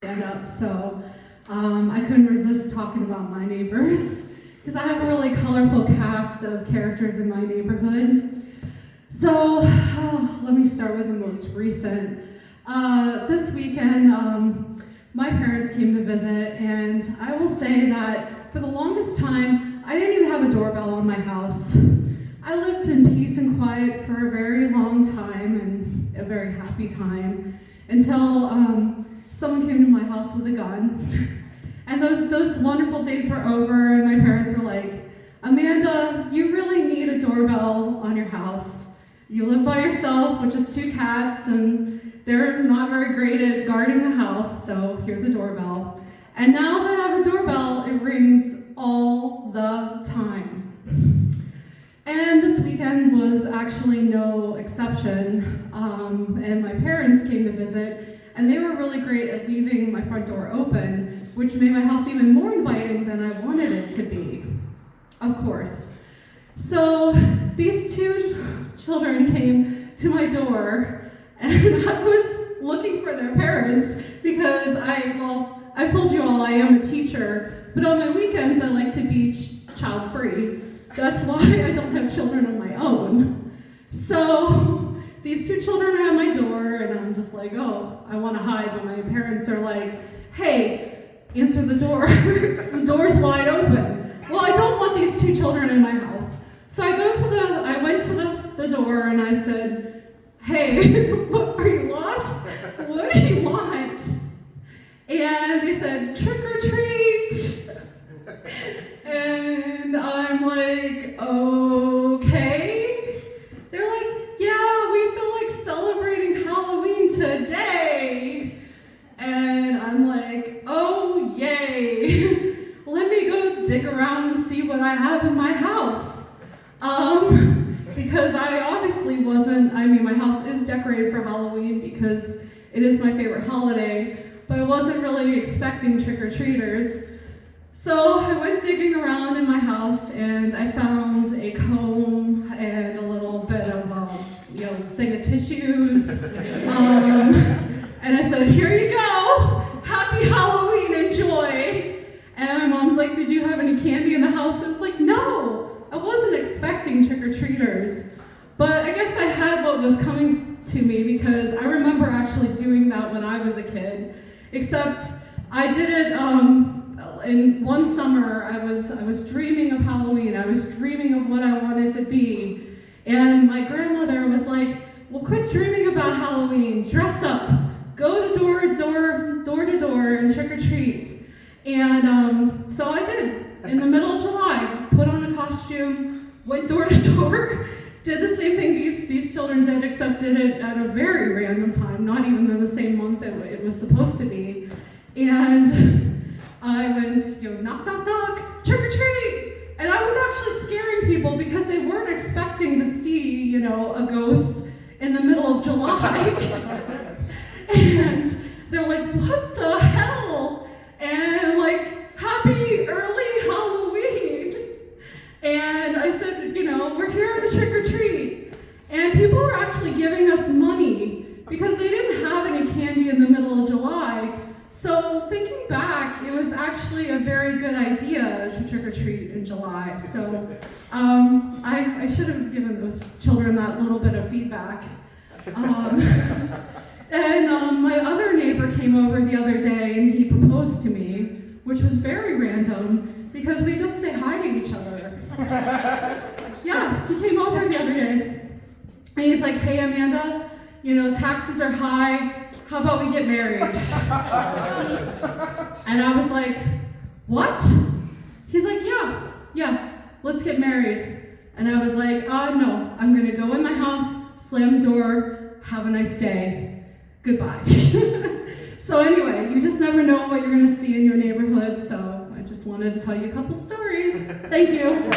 stand up, so I couldn't resist talking about my neighbors because I have a really colorful cast of characters in my neighborhood. So let me start with the most recent. This weekend, my parents came to visit, and I will say that for the longest time, I didn't even have a doorbell on my house. I lived in peace and quiet for a very long time, and a very happy time, until someone came to my house with a gun. And those wonderful days were over, and my parents were like, Amanda, you really need a doorbell on your house. You live by yourself with just 2 cats, and they're not very great at guarding the house, so here's a doorbell. And now that I have a doorbell, it rings all the time. And this weekend was actually no exception, and my parents came to visit, and they were really great at leaving my front door open, which made my house even more inviting than I wanted it to be, of course. So these 2 children came to my door, and I was looking for their parents because I've told you all I am a teacher, but on my weekends I like to be child-free. That's why I don't have children of my own. So these 2 children are at my door, and I'm just like, oh, I want to hide, but my parents are like, hey, answer the door. The door's wide open. Well, I don't want these 2 children in my house. So I went to the door and I said, hey, what, are you lost? What do you want? And they said, trick or treat. And I'm like, okay. They're like, yeah, we feel like celebrating Halloween today. And I'm like, oh, yay. Let me go dig around and see what I have in my house. Because I obviously my house is decorated for Halloween because it is my favorite holiday, but I wasn't really expecting trick-or-treaters. So I went digging around in my house, and I found a comb and a little bit of thing of tissues. And I said, here you go, happy Halloween, enjoy. And my mom's like, did you have any candy in the house? I was like, no, I wasn't expecting trick-or-treaters. But I guess I had what was coming to me because I remember actually doing that when I was a kid. Except I did it in one summer. I was dreaming of Halloween. I was dreaming of what I wanted to be. And my grandmother was like, well, quit dreaming about Halloween. Dress up. Go to door to door and trick or treat. And so I did. In the middle of July, put on a costume, went door to door, did the same thing these children did, except did it at a very random time, not even in the same month that it was supposed to be. And I went, knock, knock, knock, trick or treat. And I was actually scaring people because they weren't expecting to see, a ghost in the middle of July. And they're like, what the hell? And I'm like, happy early Halloween. And I said, we're here to trick or treat. And people were actually giving us money because they didn't have any candy in the middle of July. So thinking back, it was actually a very good idea to trick or treat in July. So I should have given those children that little bit of feedback. And my other neighbor came over the other day and he proposed to me, which was very random because we just say hi to each other. Yeah, he came over the other day and he's like, hey Amanda, taxes are high, how about we get married? And I was like, what? He's like, yeah, let's get married. And I was like, no, I'm gonna go in my house, slam the door, have a nice day, goodbye. So anyway, you just never know what you're gonna see in your neighborhood, so I just wanted to tell you a couple stories. Thank you.